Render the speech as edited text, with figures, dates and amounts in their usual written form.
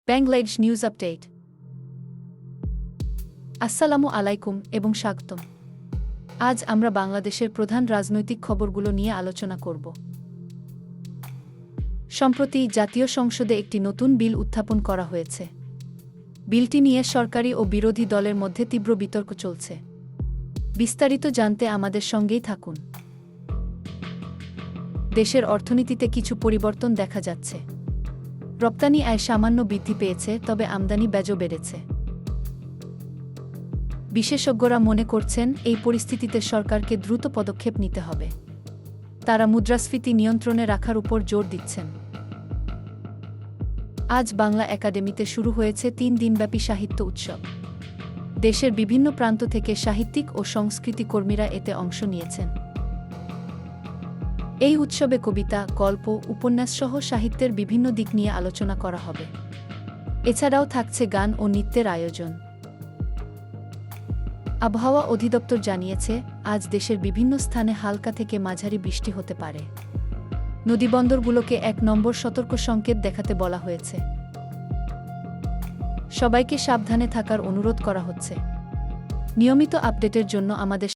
ব্যাংলাদেশ news update. আসসালামু আলাইকুম এবং স্বাগতম। আজ আমরা বাংলাদেশের প্রধান রাজনৈতিক খবরগুলো নিয়ে আলোচনা করব। সম্প্রতি জাতীয় সংসদে একটি নতুন বিল উত্থাপন করা হয়েছে। বিলটি নিয়ে সরকারি ও বিরোধী দলের মধ্যে তীব্র বিতর্ক চলছে। বিস্তারিত জানতে আমাদের সঙ্গেই থাকুন। দেশের অর্থনীতিতে কিছু পরিবর্তন দেখা যাচ্ছে। রপ্তানি আয় সামান্য বৃদ্ধি পেয়েছে, তবে আমদানি ব্যয়ও বেড়েছে। বিশেষজ্ঞরা মনে করছেন এই পরিস্থিতিতে সরকারকে দ্রুত পদক্ষেপ নিতে হবে। তারা মুদ্রাস্ফীতি নিয়ন্ত্রণে রাখার উপর জোর দিচ্ছেন। আজ বাংলা একাডেমিতে শুরু হয়েছে 3 দিনব্যাপী সাহিত্য উৎসব। দেশের বিভিন্ন প্রান্ত থেকে সাহিত্যিক ও সংস্কৃতি কর্মীরা এতে অংশ নিয়েছেন। এই উৎসবে কবিতা, গল্প, উপন্যাসসহ সাহিত্যের বিভিন্ন দিক নিয়ে আলোচনা করা হবে। এছাড়াও থাকছে গান ও নৃত্যের আয়োজন। আবহাওয়া অধিদপ্তর জানিয়েছে, আজ দেশের বিভিন্ন স্থানে হালকা থেকে মাঝারি বৃষ্টি হতে পারে। নদীবন্দরগুলোকে 1 নম্বর সতর্ক সংকেত দেখাতে বলা হয়েছে। সবাইকে সাবধানে থাকার অনুরোধ করা হচ্ছে। নিয়মিত আপডেটের জন্য আমাদের